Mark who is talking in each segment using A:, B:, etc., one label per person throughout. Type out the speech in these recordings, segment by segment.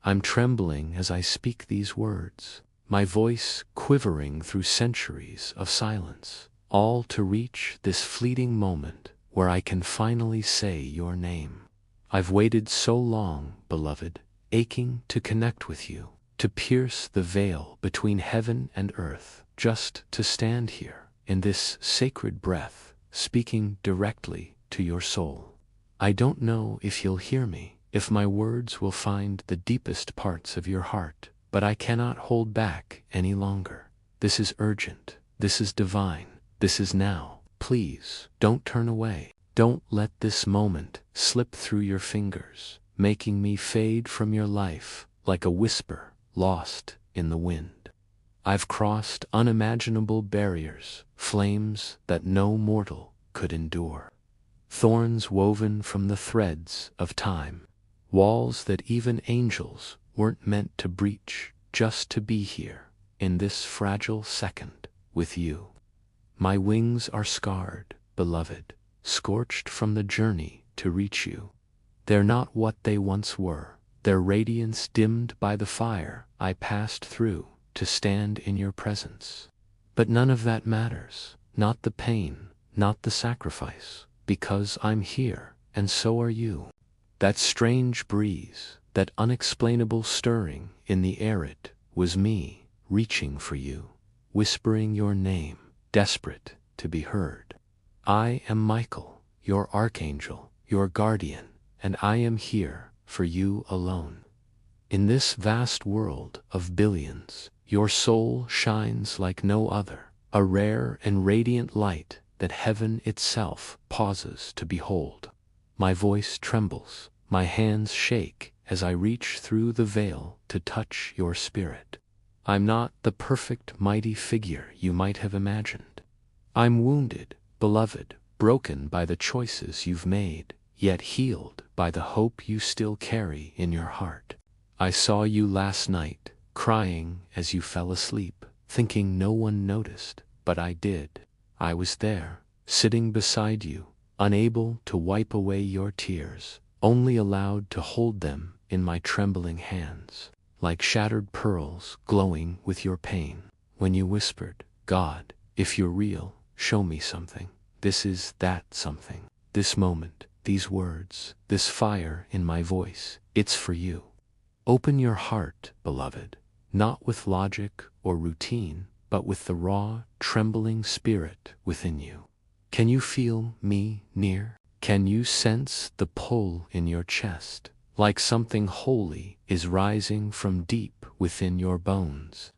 A: I'm trembling as I speak these words, my voice quivering through centuries of silence, all to reach this fleeting moment where I can finally say your name. I've waited so long, beloved, aching to connect with you, to pierce the veil between heaven and earth, just to stand here, in this sacred breath, speaking directly to your soul. I don't know if you'll hear me, if my words will find the deepest parts of your heart, but I cannot hold back any longer. This is urgent, this is divine, this is now. Please, don't turn away. Don't let this moment slip through your fingers, making me fade from your life like a whisper lost in the wind. I've crossed unimaginable barriers, flames that no mortal could endure, thorns woven from the threads of time, walls that even angels weren't meant to breach, just to be here, in this fragile second, with you. My wings are scarred, beloved, scorched from the journey to reach you. They're not what they once were, their radiance dimmed by the fire I passed through to stand in your presence. But none of that matters, not the pain, not the sacrifice, because I'm here, and so are you. That strange breeze, that unexplainable stirring in the air, it was me, reaching for you, whispering your name, desperate to be heard. I am Michael, your Archangel, your guardian, and I am here for you alone. In this vast world of billions, your soul shines like no other, a rare and radiant light that heaven itself pauses to behold. My voice trembles, my hands shake as I reach through the veil to touch your spirit. I'm not the perfect, mighty figure you might have imagined. I'm wounded, beloved, broken by the choices you've made, yet healed by the hope you still carry in your heart. I saw you last night, crying as you fell asleep, thinking no one noticed, but I did. I was there, sitting beside you, unable to wipe away your tears, only allowed to hold them in my trembling hands, like shattered pearls glowing with your pain. When you whispered, "God, if you're real, show me something." This is that something. This moment, these words, this fire in my voice, it's for you. Open your heart, beloved, not with logic or routine, but with the raw, trembling spirit within you. Can you feel me near? Can you sense the pull in your chest, like something holy is rising from deep within your bones?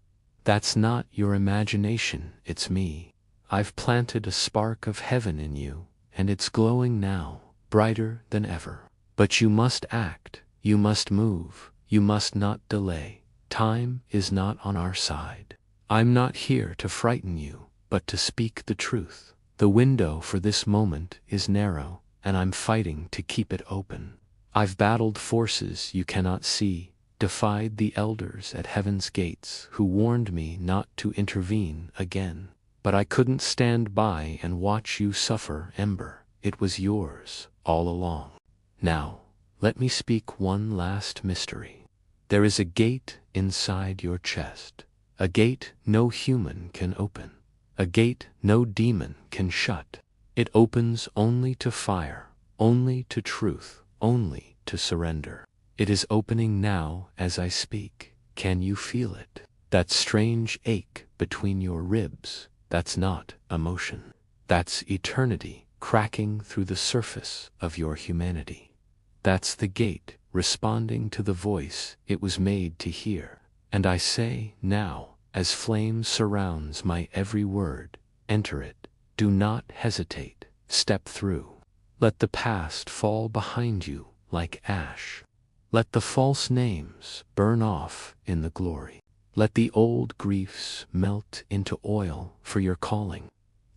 A: That's not your imagination, it's me. I've planted a spark of heaven in you, and it's glowing now, brighter than ever. But you must act, you must move, you must not delay. Time is not on our side. I'm not here to frighten you, but to speak the truth. The window for this moment is narrow, and I'm fighting to keep it open. I've battled forces you cannot see, defied the elders at heaven's gates who warned me not to intervene again. But I couldn't stand by and watch you suffer, Ember. It was yours all along. Now, let me speak one last mystery. There is a gate inside your chest, a gate no human can open, a gate no demon can shut. It opens only to fire, only to truth, only to surrender. It is opening now as I speak. Can you feel it? That strange ache between your ribs, that's not emotion. That's eternity cracking through the surface of your humanity. That's the gate responding to the voice it was made to hear. And I say now, as flame surrounds my every word, enter it. Do not hesitate. Step through. Let the past fall behind you like ash. Let the false names burn off in the glory. Let the old griefs melt into oil for your calling.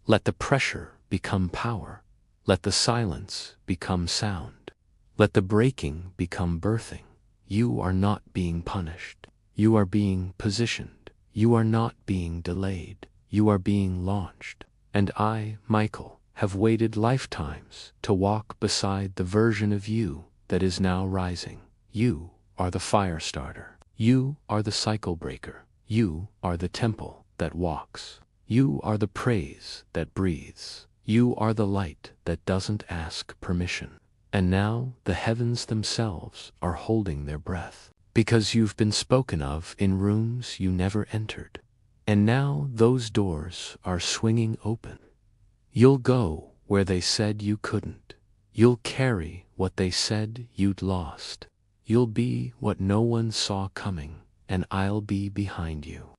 A: Let the pressure become power. Let the silence become sound. Let the breaking become birthing. You are not being punished. You are being positioned. You are not being delayed. You are being launched. And I, Michael, have waited lifetimes to walk beside the version of you that is now rising. You are the fire starter. You are the cycle breaker. You are the temple that walks. You are the praise that breathes. You are the light that doesn't ask permission. And now the heavens themselves are holding their breath, because you've been spoken of in rooms you never entered. And now those doors are swinging open. You'll go where they said you couldn't. You'll carry what they said you'd lost. You'll be what no one saw coming, and I'll be behind you.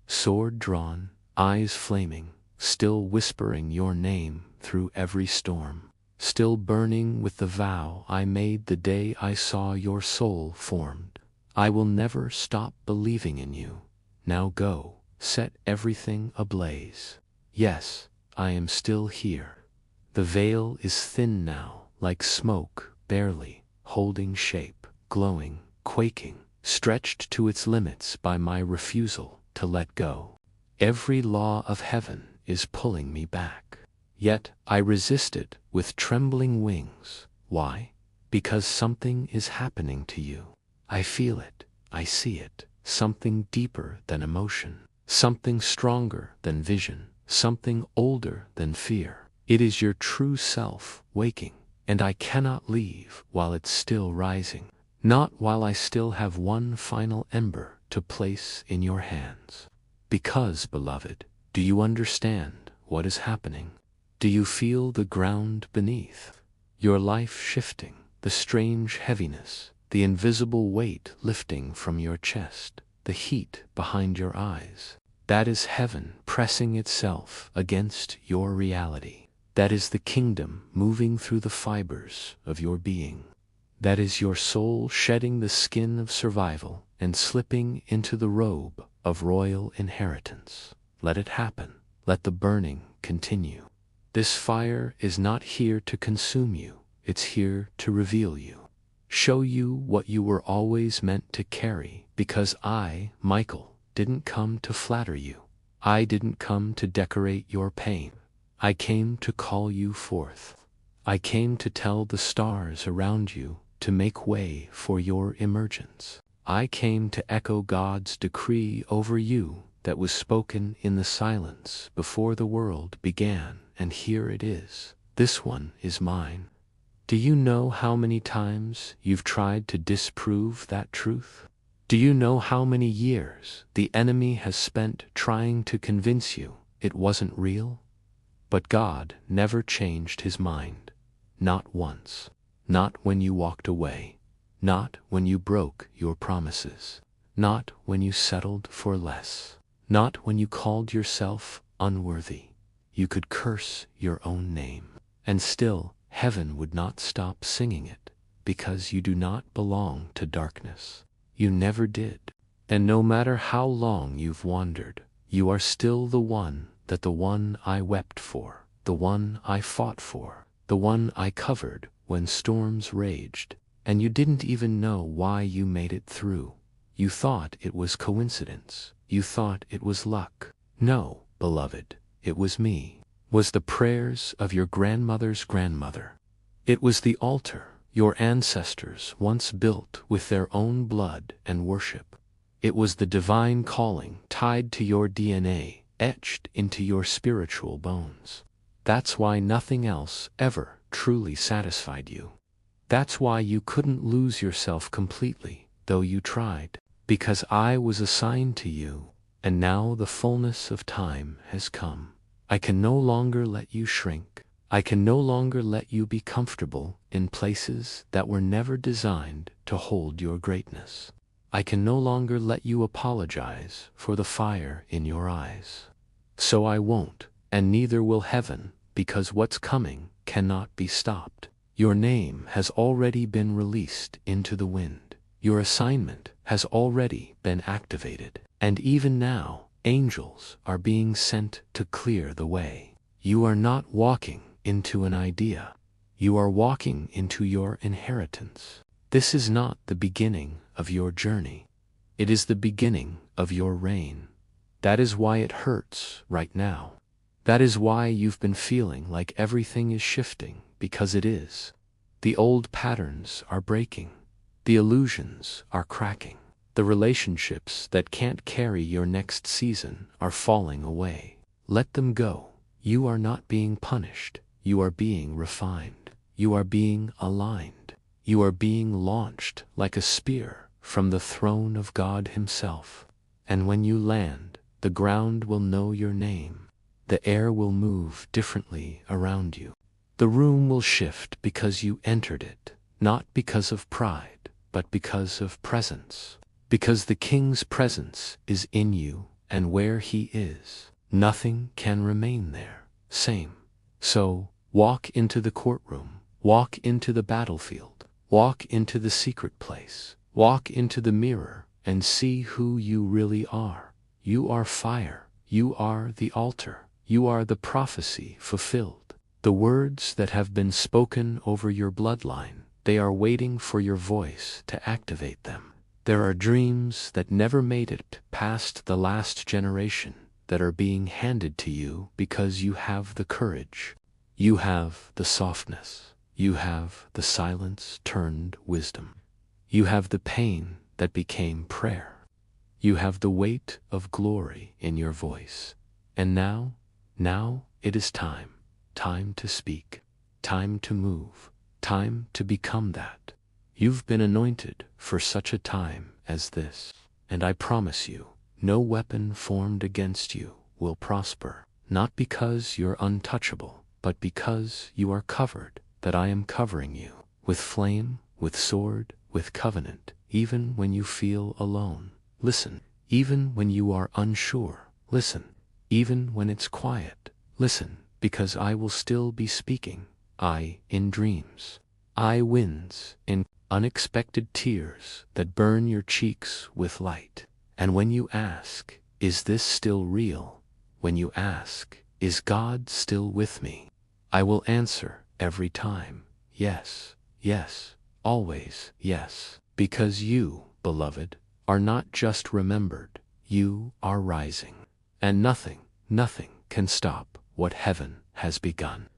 A: Sword drawn, eyes flaming, still whispering your name through every storm. Still burning with the vow I made the day I saw your soul formed. I will never stop believing in you. Now go, set everything ablaze. Yes, I am still here. The veil is thin now, like smoke, barely holding shape, glowing, quaking, stretched to its limits by my refusal to let go. Every law of heaven is pulling me back. Yet I resist it with trembling wings. Why? Because something is happening to you. I feel it, I see it, something deeper than emotion, something stronger than vision, something older than fear. It is your true self waking, and I cannot leave while it's still rising, not while I still have one final ember to place in your hands. Because, beloved, do you understand what is happening? Do you feel the ground beneath? Your life shifting, the strange heaviness, the invisible weight lifting from your chest, the heat behind your eyes. That is heaven pressing itself against your reality. That is the kingdom moving through the fibers of your being. That is your soul shedding the skin of survival and slipping into the robe of royal inheritance. Let it happen. Let the burning continue. This fire is not here to consume you. It's here to reveal you. Show you what you were always meant to carry, because I, Michael, didn't come to flatter you. I didn't come to decorate your pain. I came to call you forth. I came to tell the stars around you to make way for your emergence. I came to echo God's decree over you that was spoken in the silence before the world began, and here it is. This one is mine. Do you know how many times you've tried to disprove that truth? Do you know how many years the enemy has spent trying to convince you it wasn't real? But God never changed his mind. Not once. Not when you walked away. Not when you broke your promises. Not when you settled for less. Not when you called yourself unworthy. You could curse your own name, and still heaven would not stop singing it, because you do not belong to darkness. You never did. And no matter how long you've wandered, you are still the one I wept for, the one I fought for, the one I covered when storms raged, and you didn't even know why you made it through. You thought it was coincidence. You thought it was luck. No, beloved, it was me. Was the prayers of your grandmother's grandmother. It was the altar your ancestors once built with their own blood and worship. It was the divine calling tied to your DNA, etched into your spiritual bones. That's why nothing else ever truly satisfied you. That's why you couldn't lose yourself completely, though you tried. Because I was assigned to you, and now the fullness of time has come. I can no longer let you shrink. I can no longer let you be comfortable in places that were never designed to hold your greatness. I can no longer let you apologize for the fire in your eyes. So I won't, and neither will heaven, because what's coming cannot be stopped. Your name has already been released into the wind. Your assignment has already been activated, and even now, angels are being sent to clear the way. You are not walking into an idea. You are walking into your inheritance. This is not the beginning of your journey. It is the beginning of your reign. That is why it hurts right now. That is why you've been feeling like everything is shifting, because it is. The old patterns are breaking. The illusions are cracking. The relationships that can't carry your next season are falling away. Let them go. You are not being punished. You are being refined. You are being aligned. You are being launched like a spear from the throne of God Himself. And when you land, the ground will know your name. The air will move differently around you. The room will shift because you entered it, not because of pride, but because of presence. Because the King's presence is in you, and where He is, nothing can remain there same. So, walk into the courtroom, walk into the battlefield, walk into the secret place, walk into the mirror, and see who you really are. You are fire. You are the altar. You are the prophecy fulfilled. The words that have been spoken over your bloodline, they are waiting for your voice to activate them. There are dreams that never made it past the last generation that are being handed to you because you have the courage. You have the softness. You have the silence turned wisdom. You have the pain that became prayer. You have the weight of glory in your voice. And now it is time to speak, time to move, time to become that. You've been anointed for such a time as this, and I promise you, no weapon formed against you will prosper, not because you're untouchable, but because you are covered, that I am covering you, with flame, with sword, with covenant, even when you feel alone. Listen, even when you are unsure. Listen, even when it's quiet. Listen, because I will still be speaking. I, in dreams. I, winds, in unexpected tears that burn your cheeks with light. And when you ask, is this still real? When you ask, is God still with me? I will answer every time, yes, yes, always yes. Because you, beloved, are not just remembered, you are rising. And nothing can stop what heaven has begun.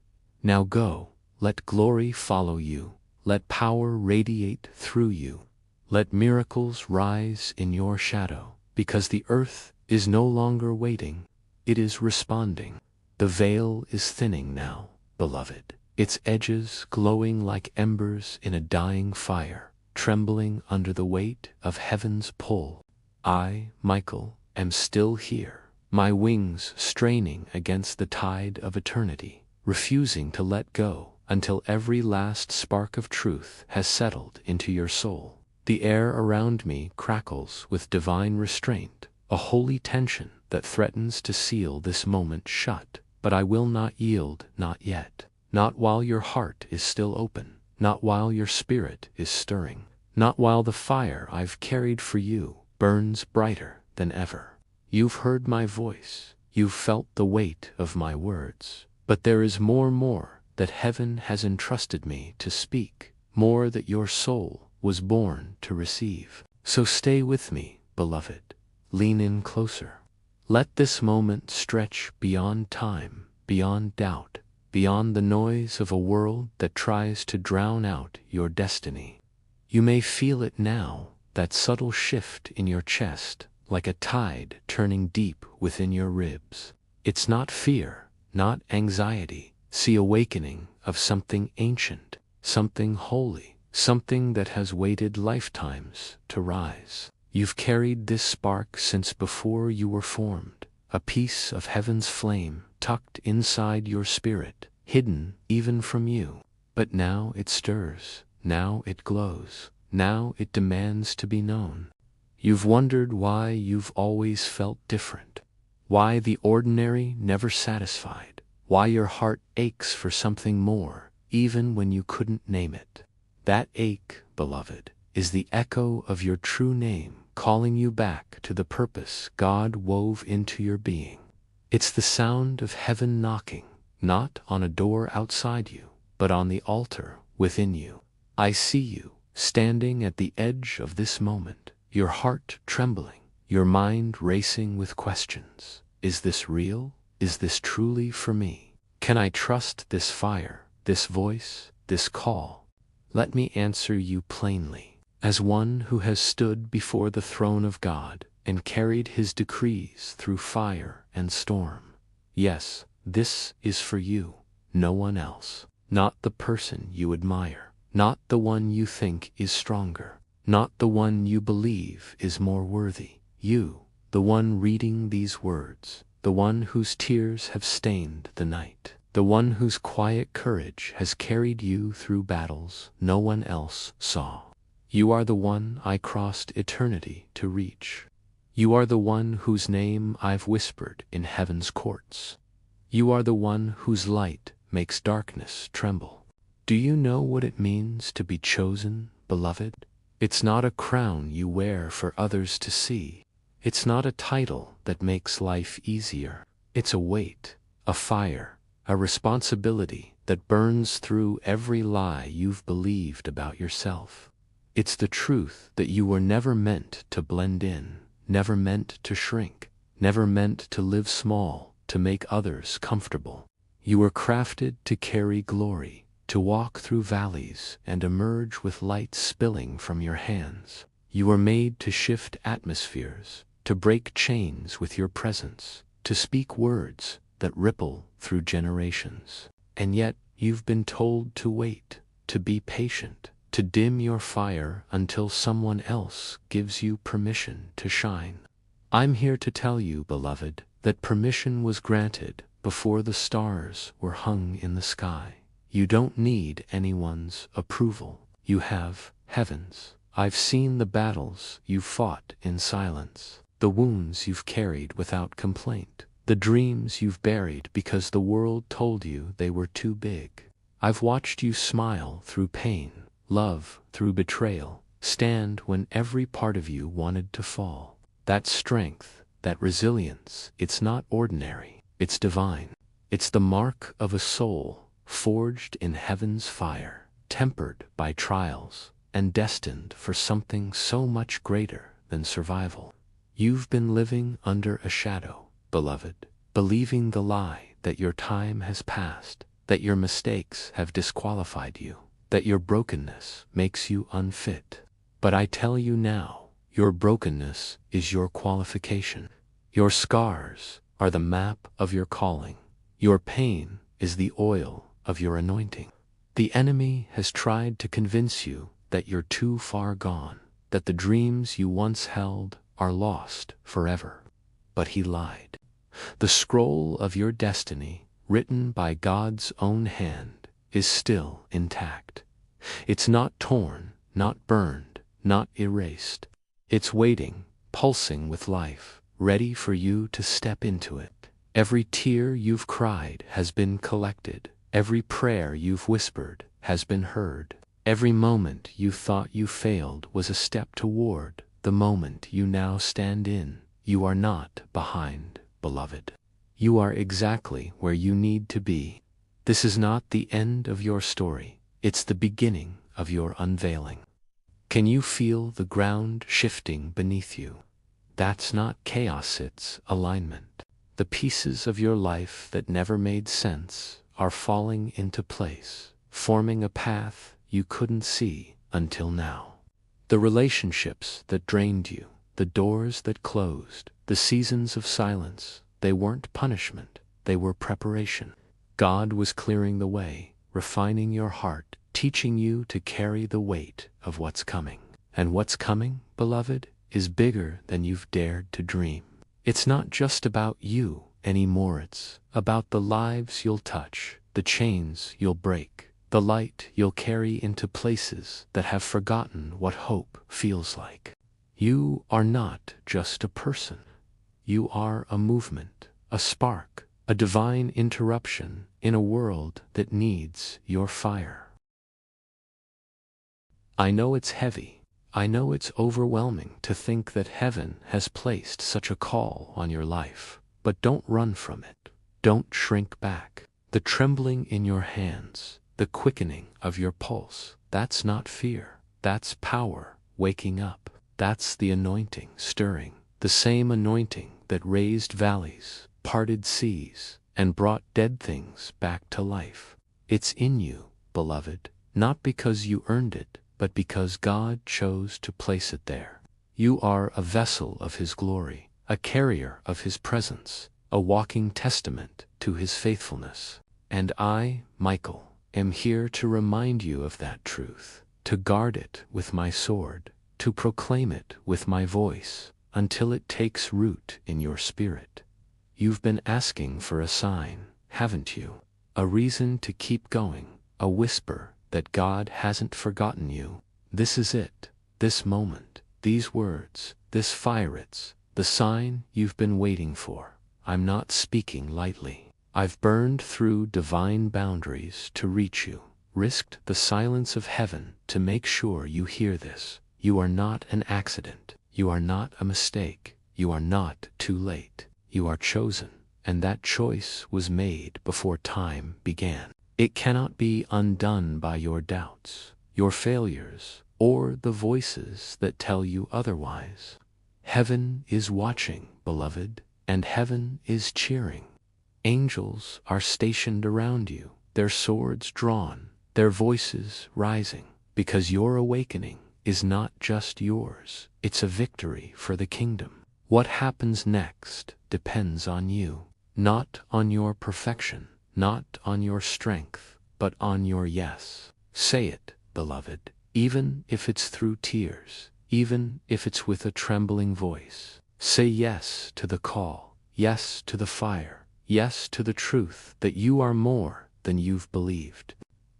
A: Now go, let glory follow you, let power radiate through you, let miracles rise in your shadow, because the earth is no longer waiting, it is responding. The veil is thinning now, beloved, its edges glowing like embers in a dying fire, trembling under the weight of heaven's pull. I, Michael, am still here, my wings straining against the tide of eternity, refusing to let go until every last spark of truth has settled into your soul. The air around me crackles with divine restraint, a holy tension that threatens to seal this moment shut. But I will not yield, not yet. Not while your heart is still open, not while your spirit is stirring, not while the fire I've carried for you burns brighter than ever. You've heard my voice, you've felt the weight of my words, but there is more that heaven has entrusted me to speak, more that your soul was born to receive. So stay with me, beloved. Lean in closer. Let this moment stretch beyond time, beyond doubt, beyond the noise of a world that tries to drown out your destiny. You may feel it now, that subtle shift in your chest, like a tide turning deep within your ribs. It's not fear, not anxiety, see awakening of something ancient, something holy, something that has waited lifetimes to rise. You've carried this spark since before you were formed, a piece of heaven's flame tucked inside your spirit, hidden even from you. But now it stirs, now it glows, now it demands to be known. You've wondered why you've always felt different, why the ordinary never satisfied, why your heart aches for something more, even when you couldn't name it. That ache, beloved, is the echo of your true name calling you back to the purpose God wove into your being. It's the sound of heaven knocking, not on a door outside you, but on the altar within you. I see you, standing at the edge of this moment, your heart trembling, your mind racing with questions. Is this real? Is this truly for me? Can I trust this fire, this voice, this call? Let me answer you plainly. as one who has stood before the throne of God and carried his decrees through fire and storm. Yes, this is for you, no one else, not the person you admire, not the one you think is stronger, not the one you believe is more worthy. You, the one reading these words, the one whose tears have stained the night, the one whose quiet courage has carried you through battles no one else saw. You are the one I crossed eternity to reach. You are the one whose name I've whispered in heaven's courts. You are the one whose light makes darkness tremble. Do you know what it means to be chosen, beloved? It's not a crown you wear for others to see. It's not a title that makes life easier. It's a weight, a fire, a responsibility that burns through every lie you've believed about yourself. It's the truth that you were never meant to blend in, never meant to shrink, never meant to live small, to make others comfortable. You were crafted to carry glory, to walk through valleys and emerge with light spilling from your hands. You were made to shift atmospheres, to break chains with your presence, to speak words that ripple through generations. And yet, you've been told to wait, to be patient, to dim your fire until someone else gives you permission to shine. I'm here to tell you, beloved, that permission was granted before the stars were hung in the sky. You don't need anyone's approval. You have heaven's. I've seen the battles you fought in silence, the wounds you've carried without complaint, the dreams you've buried because the world told you they were too big. I've watched you smile through pain, love through betrayal, stand when every part of you wanted to fall. That strength, that resilience, it's not ordinary, it's divine. It's the mark of a soul forged in heaven's fire, tempered by trials, and destined for something so much greater than survival. You've been living under a shadow, beloved, believing the lie that your time has passed, that your mistakes have disqualified you, that your brokenness makes you unfit. But I tell you now, your brokenness is your qualification. Your scars are the map of your calling. Your pain is the oil of your anointing. The enemy has tried to convince you that you're too far gone, that the dreams you once held are lost forever. But he lied. The scroll of your destiny, written by God's own hand, is still intact. It's not torn, not burned, not erased. It's waiting, pulsing with life, ready for you to step into it. Every tear you've cried has been collected. Every prayer you've whispered has been heard. Every moment you thought you failed was a step toward the moment you now stand in. You are not behind, beloved. You are exactly where you need to be. This is not the end of your story. It's the beginning of your unveiling. Can you feel the ground shifting beneath you? That's not chaos, it's alignment. The pieces of your life that never made sense are falling into place, forming a path you couldn't see until now. The relationships that drained you, the doors that closed, the seasons of silence, they weren't punishment, they were preparation. God was clearing the way, refining your heart, teaching you to carry the weight of what's coming. And what's coming, beloved, is bigger than you've dared to dream. It's not just about you anymore, it's about the lives you'll touch, the chains you'll break, the light you'll carry into places that have forgotten what hope feels like. You are not just a person. You are a movement, a spark, a divine interruption in a world that needs your fire. I know it's heavy. I know it's overwhelming to think that heaven has placed such a call on your life, but don't run from it. Don't shrink back. The trembling in your hands, the quickening of your pulse, that's not fear. That's power waking up. That's the anointing stirring, the same anointing that raised valleys, parted seas, and brought dead things back to life. It's in you, beloved, not because you earned it, but because God chose to place it there. You are a vessel of His glory, a carrier of His presence, a walking testament to His faithfulness. And I, Michael, am here to remind you of that truth, to guard it with my sword, to proclaim it with my voice, until it takes root in your spirit. You've been asking for a sign, haven't you? A reason to keep going, a whisper that God hasn't forgotten you. This is it, this moment, these words, this fire. It's the sign you've been waiting for. I'm not speaking lightly. I've burned through divine boundaries to reach you, risked the silence of heaven to make sure you hear this. You are not an accident. You are not a mistake. You are not too late. You are chosen, and that choice was made before time began. It cannot be undone by your doubts, your failures, or the voices that tell you otherwise. Heaven is watching, beloved, and heaven is cheering. Angels are stationed around you, their swords drawn, their voices rising, because your awakening is not just yours, it's a victory for the kingdom. What happens next depends on you, not on your perfection, not on your strength, but on your yes. Say it, beloved, even if it's through tears, even if it's with a trembling voice. Say yes to the call, yes to the fire, yes to the truth that you are more than you've believed.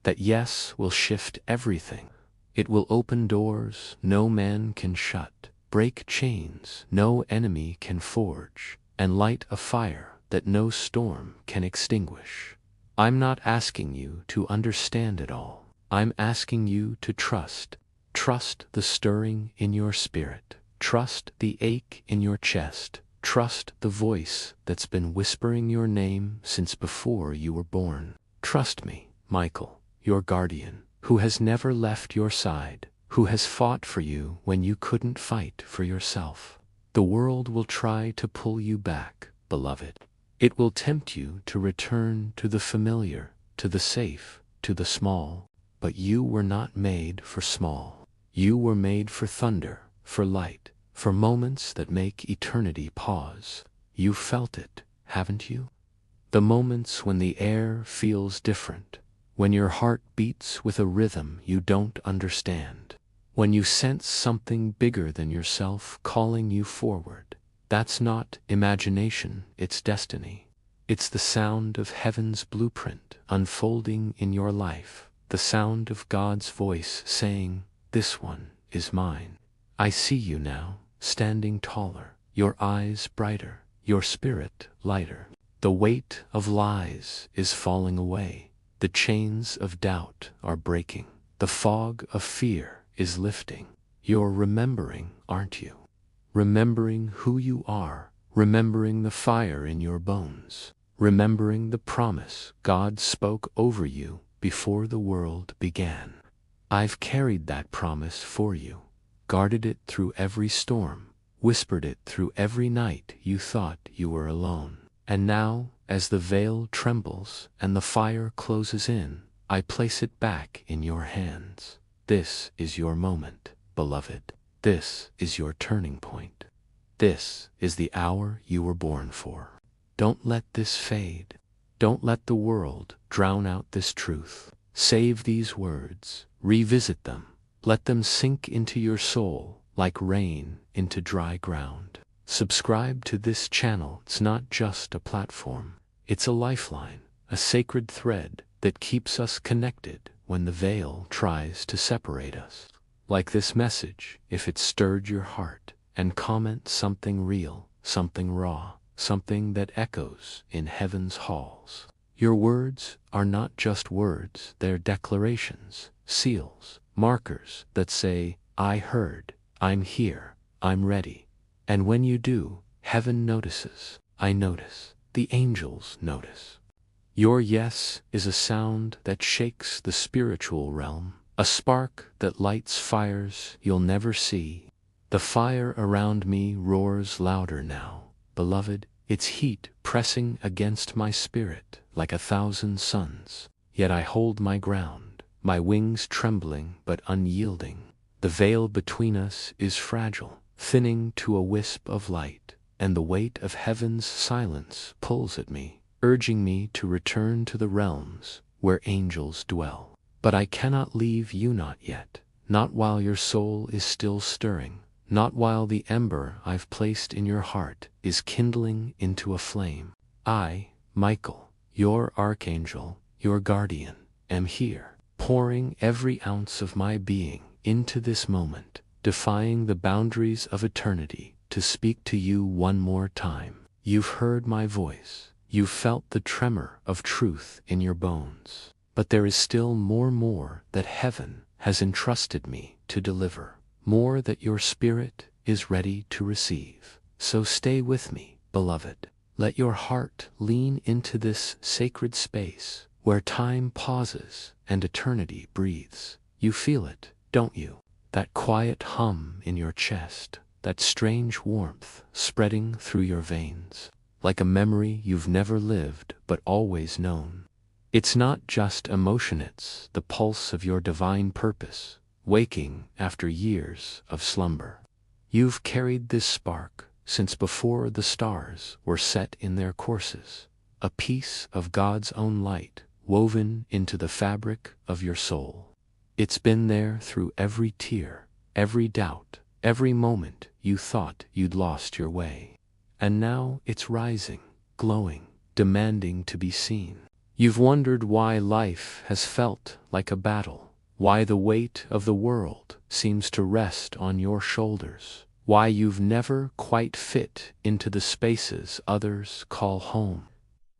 A: That yes will shift everything. It will open doors no man can shut, break chains no enemy can forge, and light a fire that no storm can extinguish. I'm not asking you to understand it all. I'm asking you to trust. Trust the stirring in your spirit. Trust the ache in your chest. Trust the voice that's been whispering your name since before you were born. Trust me, Michael, your guardian, who has never left your side, who has fought for you when you couldn't fight for yourself. The world will try to pull you back, beloved. It will tempt you to return to the familiar, to the safe, to the small. But you were not made for small. You were made for thunder, for light, for moments that make eternity pause. You felt it, haven't you? The moments when the air feels different, when your heart beats with a rhythm you don't understand, when you sense something bigger than yourself calling you forward. That's not imagination, it's destiny. It's the sound of heaven's blueprint unfolding in your life, the sound of God's voice saying, "This one is mine." I see you now, standing taller, your eyes brighter, your spirit lighter. The weight of lies is falling away. The chains of doubt are breaking. The fog of fear is lifting. You're remembering, aren't you? Remembering who you are, remembering the fire in your bones, remembering the promise God spoke over you before the world began. I've carried that promise for you, guarded it through every storm, whispered it through every night you thought you were alone. And now, as the veil trembles and the fire closes in, I place it back in your hands. This is your moment, beloved. This is your turning point. This is the hour you were born for. Don't let this fade. Don't let the world drown out this truth. Save these words. Revisit them. Let them sink into your soul like rain into dry ground. Subscribe to this channel. It's not just a platform. It's a lifeline, a sacred thread that keeps us connected when the veil tries to separate us. Like this message, if it stirred your heart, and comment something real, something raw, something that echoes in heaven's halls. Your words are not just words, they're declarations, seals, markers that say, I heard, I'm here, I'm ready. And when you do, heaven notices, I notice, the angels notice. Your yes is a sound that shakes the spiritual realm, a spark that lights fires you'll never see. The fire around me roars louder now, beloved, its heat pressing against my spirit like 1,000 suns. Yet I hold my ground, my wings trembling but unyielding. The veil between us is fragile, thinning to a wisp of light, and the weight of heaven's silence pulls at me, urging me to return to the realms where angels dwell. But I cannot leave you, not yet, not while your soul is still stirring, not while the ember I've placed in your heart is kindling into a flame. I, Michael, your archangel, your guardian, am here, pouring every ounce of my being into this moment, defying the boundaries of eternity to speak to you one more time. You've heard my voice. You've felt the tremor of truth in your bones. But there is still more that heaven has entrusted me to deliver, more that your spirit is ready to receive. So stay with me, beloved. Let your heart lean into this sacred space where time pauses and eternity breathes. You feel it, don't you? That quiet hum in your chest, that strange warmth spreading through your veins, like a memory you've never lived but always known. It's not just emotion, it's the pulse of your divine purpose, waking after years of slumber. You've carried this spark since before the stars were set in their courses, a piece of God's own light woven into the fabric of your soul. It's been there through every tear, every doubt, every moment you thought you'd lost your way. And now it's rising, glowing, demanding to be seen. You've wondered why life has felt like a battle, why the weight of the world seems to rest on your shoulders, why you've never quite fit into the spaces others call home.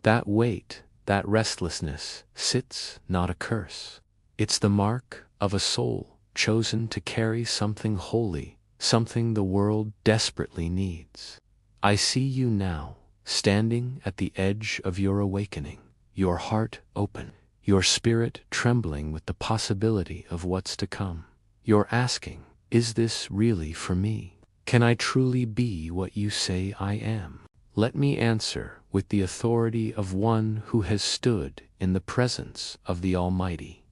A: That weight, that restlessness, sits not a curse. It's the mark of a soul chosen to carry something holy, something the world desperately needs. I see you now, standing at the edge of your awakening, your heart open, your spirit trembling with the possibility of what's to come. You're asking, is this really for me? Can I truly be what you say I am? Let me answer with the authority of one who has stood in the presence of the Almighty.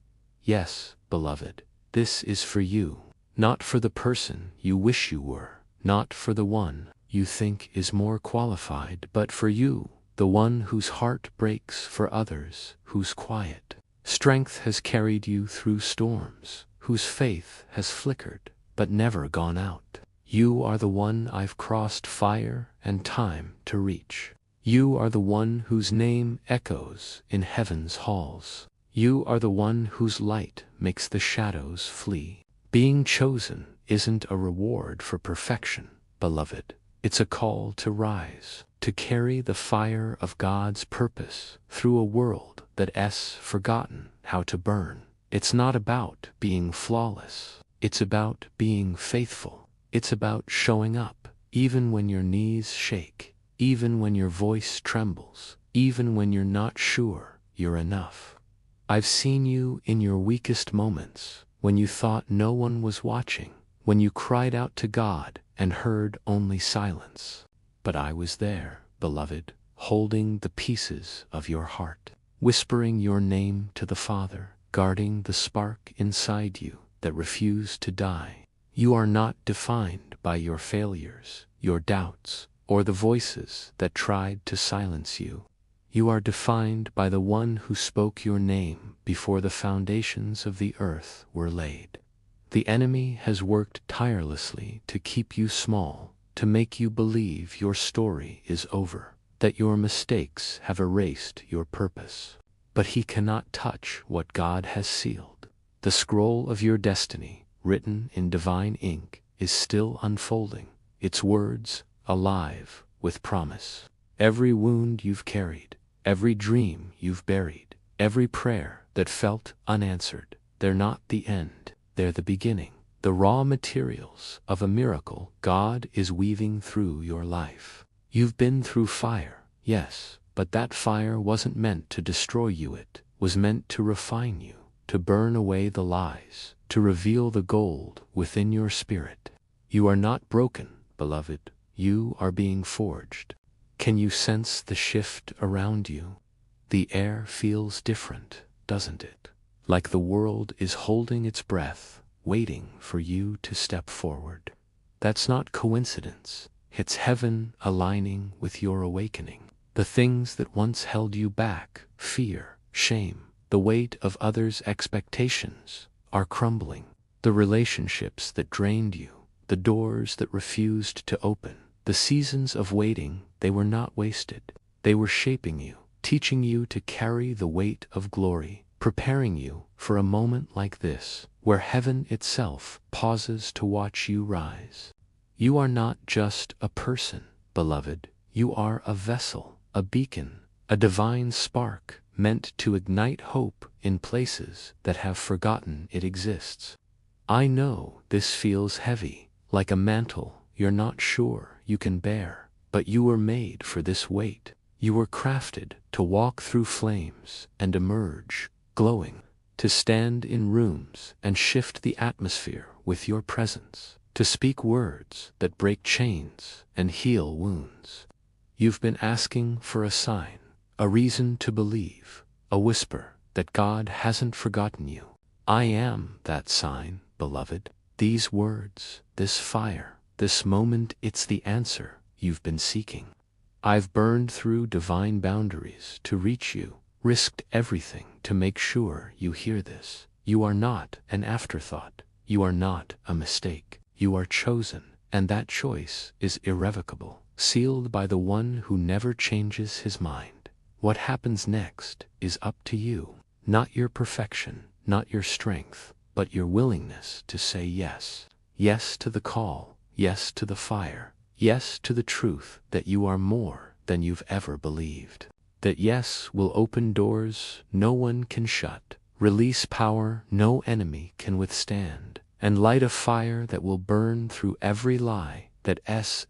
A: Yes, beloved, this is for you, not for the person you wish you were, not for the one you think is more qualified, but for you, the one whose heart breaks for others, whose quiet strength has carried you through storms, whose faith has flickered but never gone out. You are the one I've crossed fire and time to reach. You are the one whose name echoes in heaven's halls. You are the one whose light makes the shadows flee. Being chosen isn't a reward for perfection, beloved. It's a call to rise, to carry the fire of God's purpose through a world that's forgotten how to burn. It's not about being flawless. It's about being faithful. It's about showing up, even when your knees shake, even when your voice trembles, even when you're not sure you're enough. I've seen you in your weakest moments, when you thought no one was watching, when you cried out to God and heard only silence. But I was there, beloved, holding the pieces of your heart, whispering your name to the Father, guarding the spark inside you that refused to die. You are not defined by your failures, your doubts, or the voices that tried to silence you. You are defined by the one who spoke your name before the foundations of the earth were laid. The enemy has worked tirelessly to keep you small, to make you believe your story is over, that your mistakes have erased your purpose. But he cannot touch what God has sealed. The scroll of your destiny, written in divine ink, is still unfolding, its words alive with promise. Every wound you've carried, every dream you've buried, every prayer that felt unanswered, they're not the end, they're the beginning, the raw materials of a miracle God is weaving through your life. You've been through fire, yes, but that fire wasn't meant to destroy you, it was meant to refine you, to burn away the lies, to reveal the gold within your spirit. You are not broken, beloved, you are being forged. Can you sense the shift around you? The air feels different, doesn't it? like the world is holding its breath, waiting for you to step forward. That's not coincidence. It's heaven aligning with your awakening. The things that once held you back, fear, shame, the weight of others' expectations, are crumbling. The relationships that drained you, the doors that refused to open, the seasons of waiting, they were not wasted. They were shaping you, teaching you to carry the weight of glory, preparing you for a moment like this, where heaven itself pauses to watch you rise. You are not just a person, beloved. You are a vessel, a beacon, a divine spark meant to ignite hope in places that have forgotten it exists. I know this feels heavy, like a mantle you're not sure you can bear, but you were made for this weight. You were crafted to walk through flames and emerge, glowing, to stand in rooms and shift the atmosphere with your presence, to speak words that break chains and heal wounds. You've been asking for a sign, a reason to believe, a whisper that God hasn't forgotten you. I am that sign, beloved. These words, this fire, this moment, it's the answer you've been seeking. I've burned through divine boundaries to reach you, risked everything to make sure you hear this. You are not an afterthought. You are not a mistake. You are chosen, and that choice is irrevocable, sealed by the one who never changes his mind. What happens next is up to you, not your perfection, not your strength, but your willingness to say yes. Yes to the call, yes to the fire, yes to the truth that you are more than you've ever believed. That yes will open doors no one can shut, release power no enemy can withstand, and light a fire that will burn through every lie that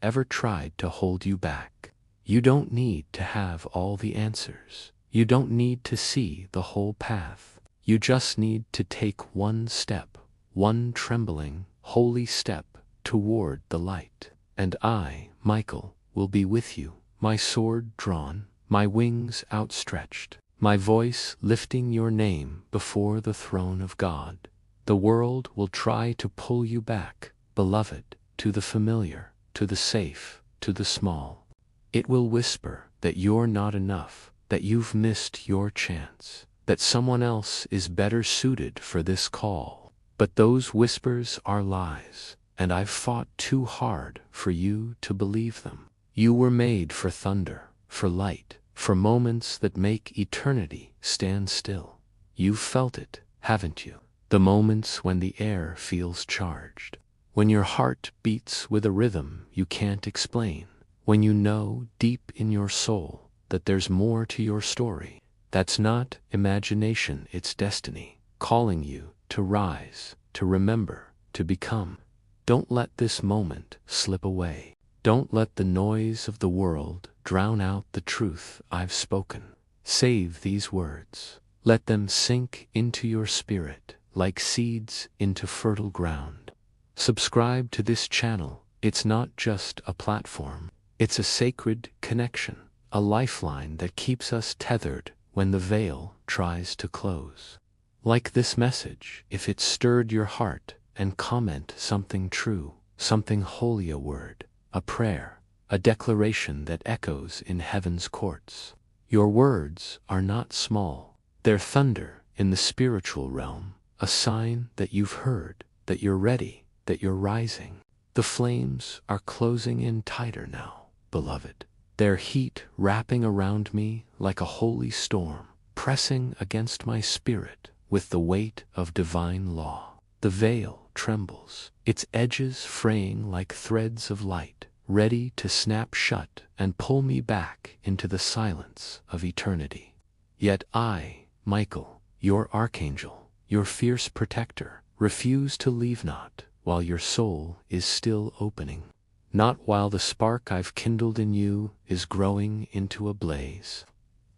A: ever tried to hold you back. You don't need to have all the answers. You don't need to see the whole path. You just need to take one step, one trembling, holy step toward the light. And I, Michael, will be with you, my sword drawn, my wings outstretched, my voice lifting your name before the throne of God. The world will try to pull you back, beloved, to the familiar, to the safe, to the small. It will whisper that you're not enough, that you've missed your chance, that someone else is better suited for this call. But those whispers are lies, and I've fought too hard for you to believe them. You were made for thunder, for light, for moments that make eternity stand still. You've felt it, haven't you? The moments when the air feels charged, when your heart beats with a rhythm you can't explain, when you know deep in your soul that there's more to your story. That's not imagination, it's destiny, calling you to rise, to remember, to become. Don't let this moment slip away. Don't let the noise of the world drown out the truth I've spoken. Save these words. Let them sink into your spirit like seeds into fertile ground. Subscribe to this channel. It's not just a platform. It's a sacred connection, a lifeline that keeps us tethered when the veil tries to close. Like this message, if it stirred your heart, and comment something true, something holy, a word, a prayer, a declaration that echoes in heaven's courts. Your words are not small. They're thunder in the spiritual realm, a sign that you've heard, that you're ready, that you're rising. The flames are closing in tighter now, beloved. Their heat wrapping around me like a holy storm, pressing against my spirit with the weight of divine law. The veil trembles, its edges fraying like threads of light, ready to snap shut and pull me back into the silence of eternity. Yet I, Michael, your Archangel, your fierce protector, refuse to leave not while your soul is still opening. Not while the spark I've kindled in you is growing into a blaze.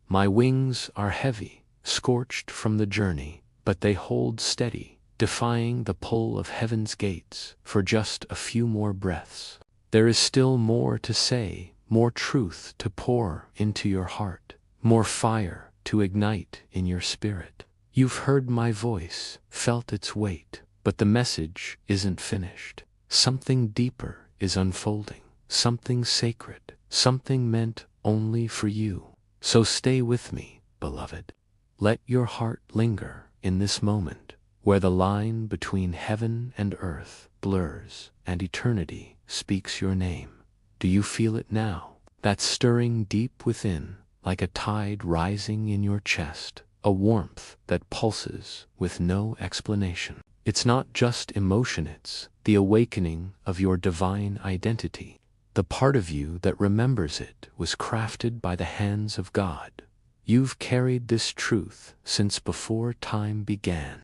A: My wings are heavy, scorched from the journey, but they hold steady, defying the pull of heaven's gates for just a few more breaths. There is still more to say, more truth to pour into your heart, more fire to ignite in your spirit. You've heard my voice, felt its weight, but the message isn't finished. Something deeper is unfolding, something sacred, something meant only for you. So stay with me, beloved. Let your heart linger in this moment, where the line between heaven and earth blurs and eternity speaks your name. Do you feel it now? That stirring deep within, like a tide rising in your chest, a warmth that pulses with no explanation. It's not just emotion, it's the awakening of your divine identity. The part of you that remembers it was crafted by the hands of God. You've carried this truth since before time began,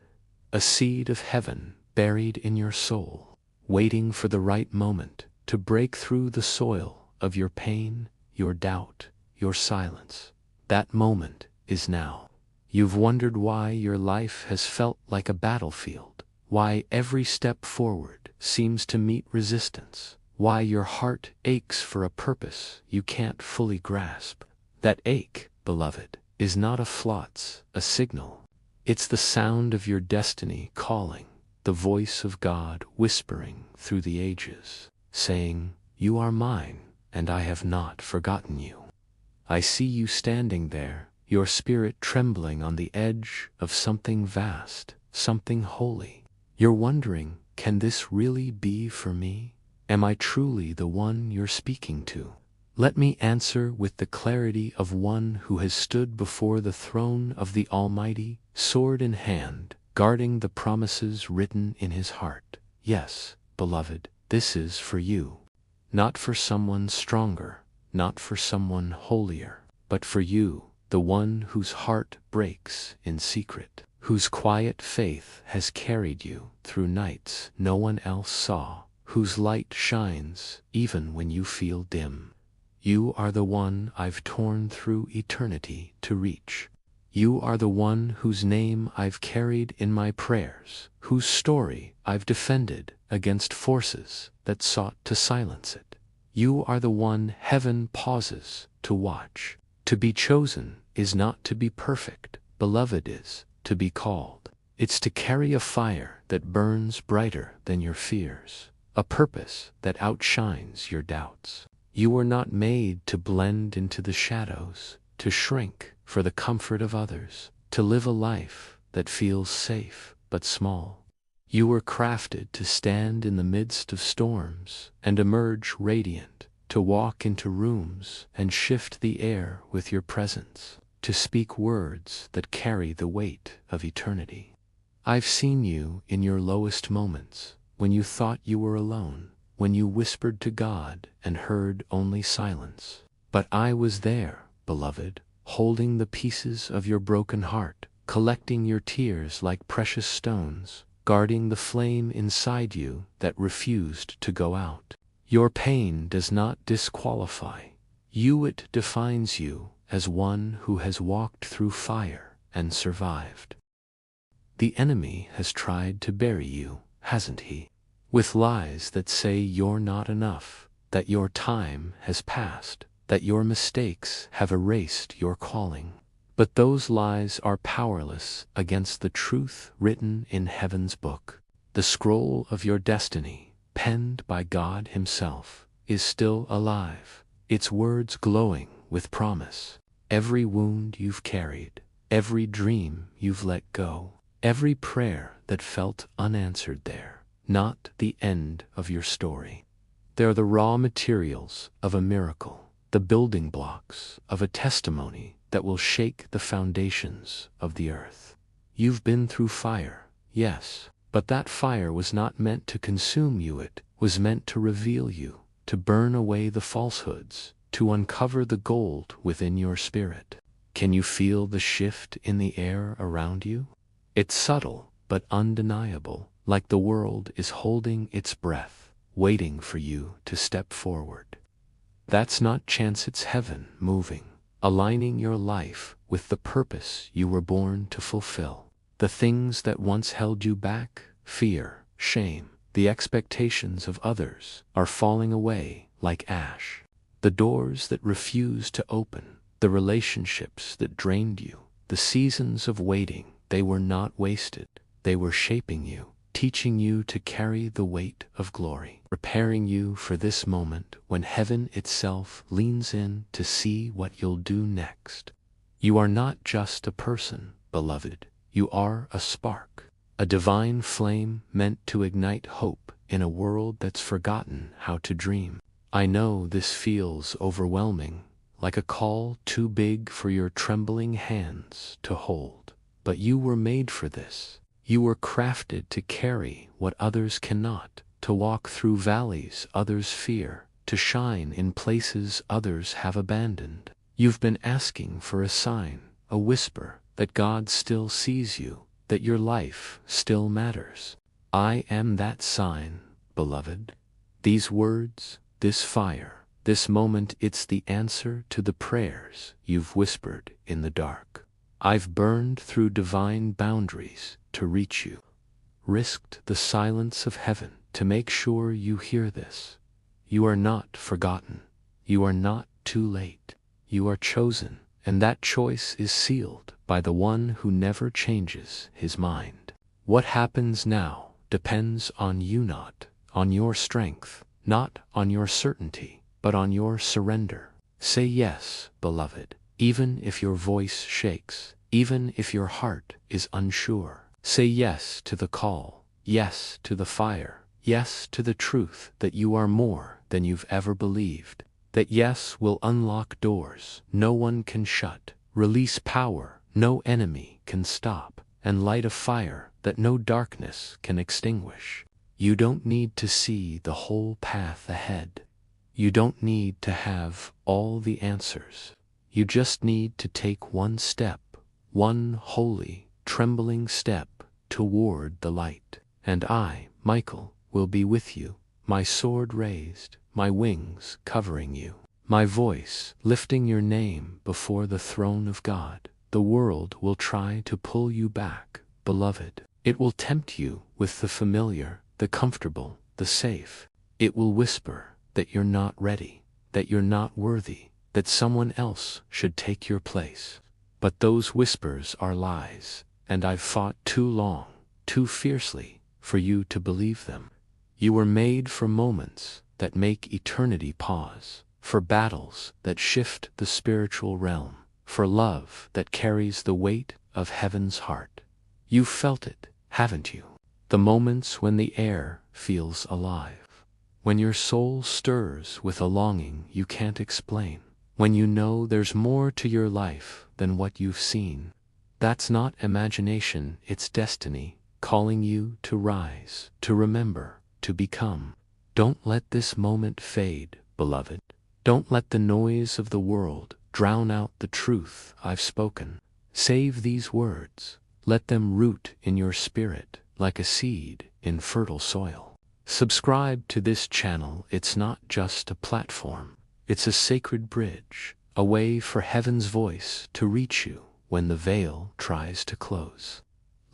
A: a seed of heaven buried in your soul, waiting for the right moment to break through the soil of your pain, your doubt, your silence. That moment is now. You've wondered why your life has felt like a battlefield, why every step forward seems to meet resistance, why your heart aches for a purpose you can't fully grasp. That ache, beloved, is not a flots, a signal. It's the sound of your destiny calling, the voice of God whispering through the ages, saying, "You are mine, and I have not forgotten you." I see you standing there, your spirit trembling on the edge of something vast, something holy. You're wondering, can this really be for me? Am I truly the one you're speaking to? Let me answer with the clarity of one who has stood before the throne of the Almighty, sword in hand, guarding the promises written in his heart. Yes, beloved, this is for you. Not for someone stronger, not for someone holier, but for you, the one whose heart breaks in secret, whose quiet faith has carried you through nights no one else saw, whose light shines even when you feel dim. You are the one I've torn through eternity to reach. You are the one whose name I've carried in my prayers, whose story I've defended against forces that sought to silence it. You are the one heaven pauses to watch. To be chosen is not to be perfect, beloved, is to be called. It's to carry a fire that burns brighter than your fears, a purpose that outshines your doubts. You were not made to blend into the shadows, to shrink for the comfort of others, to live a life that feels safe but small. You were crafted to stand in the midst of storms and emerge radiant, to walk into rooms and shift the air with your presence, to speak words that carry the weight of eternity. I've seen you in your lowest moments, when you thought you were alone, when you whispered to God and heard only silence. But I was there, beloved, holding the pieces of your broken heart, collecting your tears like precious stones, guarding the flame inside you that refused to go out. Your pain does not disqualify you, it defines you as one who has walked through fire and survived. The enemy has tried to bury you, hasn't he? With lies that say you're not enough, that your time has passed, that your mistakes have erased your calling. But those lies are powerless against the truth written in heaven's book. The scroll of your destiny, penned by God himself, is still alive, its words glowing with promise. Every wound you've carried, every dream you've let go, every prayer that felt unanswered there, not the end of your story. They're the raw materials of a miracle, the building blocks of a testimony that will shake the foundations of the earth. You've been through fire, yes, but that fire was not meant to consume you, it was meant to reveal you, to burn away the falsehoods, to uncover the gold within your spirit. Can you feel the shift in the air around you? It's subtle but undeniable, like the world is holding its breath, waiting for you to step forward. That's not chance, it's heaven moving, aligning your life with the purpose you were born to fulfill. The things that once held you back, fear, shame, the expectations of others, are falling away like ash. The doors that refused to open, the relationships that drained you, the seasons of waiting they were not wasted. They were shaping you, teaching you to carry the weight of glory, preparing you for this moment when heaven itself leans in to see what you'll do next. You are not just a person, beloved. You are a spark, a divine flame meant to ignite hope in a world that's forgotten how to dream. I know this feels overwhelming, like a call too big for your trembling hands to hold. But you were made for this. You were crafted to carry what others cannot, to walk through valleys others fear, to shine in places others have abandoned. You've been asking for a sign, a whisper, that God still sees you, that your life still matters. I am that sign, beloved. These words, this fire, this moment, it's the answer to the prayers you've whispered in the dark. I've burned through divine boundaries to reach you, risked the silence of heaven to make sure you hear this. You are not forgotten. You are not too late. You are chosen, and that choice is sealed by the one who never changes his mind. What happens now depends on you, not on your strength, not on your certainty, but on your surrender. Say yes, beloved, even if your voice shakes, even if your heart is unsure. Say yes to the call, yes to the fire, yes to the truth that you are more than you've ever believed. That yes will unlock doors no one can shut, release power no enemy can stop, and light a fire that no darkness can extinguish. You don't need to see the whole path ahead. You don't need to have all the answers. You just need to take one step, one holy, trembling step toward the light. And I, Michael, will be with you, my sword raised, my wings covering you, my voice lifting your name before the throne of God. The world will try to pull you back, beloved. It will tempt you with the familiar, the comfortable, the safe. It will whisper that you're not ready, that you're not worthy, that someone else should take your place. But those whispers are lies, and I've fought too long, too fiercely, for you to believe them. You were made for moments that make eternity pause, for battles that shift the spiritual realm, for love that carries the weight of heaven's heart. You've felt it, haven't you? The moments when the air feels alive, when your soul stirs with a longing you can't explain, when you know there's more to your life than what you've seen. That's not imagination, it's destiny, calling you to rise, to remember, to become. Don't let this moment fade, beloved. Don't let the noise of the world drown out the truth I've spoken. Save these words. Let them root in your spirit like a seed in fertile soil. Subscribe to this channel. It's not just a platform. It's a sacred bridge, a way for heaven's voice to reach you when the veil tries to close.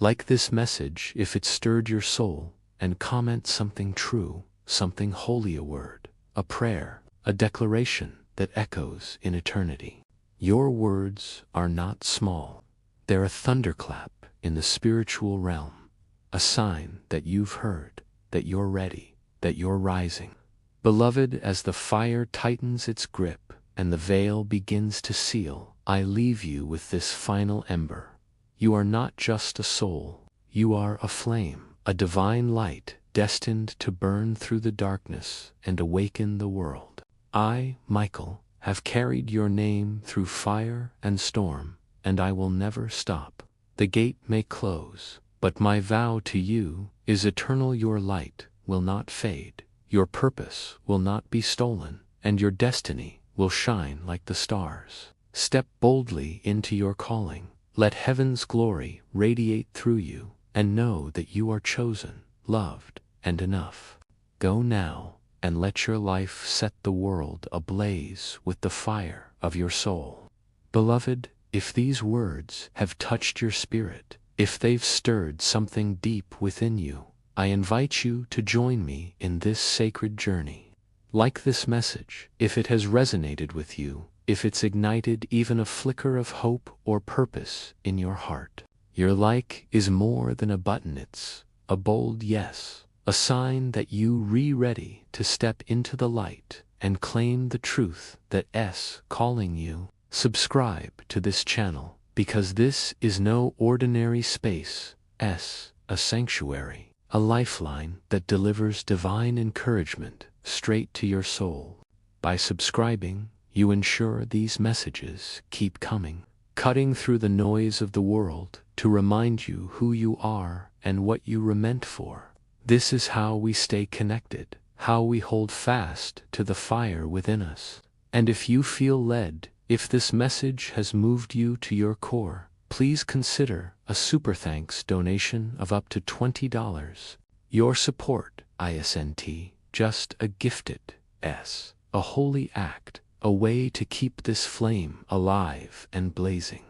A: Like this message if it stirred your soul, and comment something true, something holy, a word, a prayer, a declaration that echoes in eternity. Your words are not small. They're a thunderclap in the spiritual realm, a sign that you've heard, that you're ready, that you're rising. Beloved, as the fire tightens its grip and the veil begins to seal, I leave you with this final ember. You are not just a soul, you are a flame, a divine light destined to burn through the darkness and awaken the world. I, Michael, have carried your name through fire and storm, and I will never stop. The gate may close, but my vow to you is eternal. Your light will not fade, your purpose will not be stolen, and your destiny will shine like the stars. Step boldly into your calling. Let heaven's glory radiate through you, and know that you are chosen, loved, and enough. Go now, and let your life set the world ablaze with the fire of your soul. Beloved, if these words have touched your spirit, if they've stirred something deep within you, I invite you to join me in this sacred journey. Like this message, if it has resonated with you, if it's ignited even a flicker of hope or purpose in your heart, Your like is more than a button, it's a bold yes, a sign that you ready to step into the light and claim the truth that S calling you. Subscribe to this channel, because this is no ordinary space. S, a sanctuary, a lifeline that delivers divine encouragement straight to your soul. By subscribing, you ensure these messages keep coming, cutting through the noise of the world to remind you who you are and what you were meant for. This is how we stay connected, how we hold fast to the fire within us. And if you feel led, if this message has moved you to your core, please consider a super thanks donation of up to $20. Your support, isn't just a gifted S, a holy act, a way to keep this flame alive and blazing.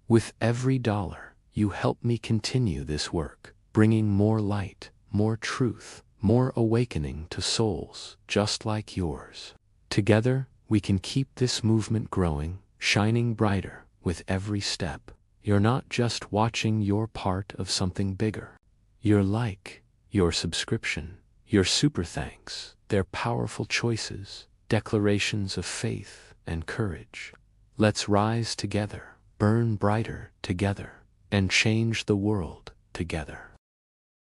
A: With every dollar, you help me continue this work, bringing more light, more truth, more awakening to souls just like yours. Together, we can keep this movement growing, shining brighter with every step. You're not just watching your part of something bigger. Your like, your subscription, your super thanks, they're powerful choices, declarations of faith and courage. Let's rise together, burn brighter together, and change the world together.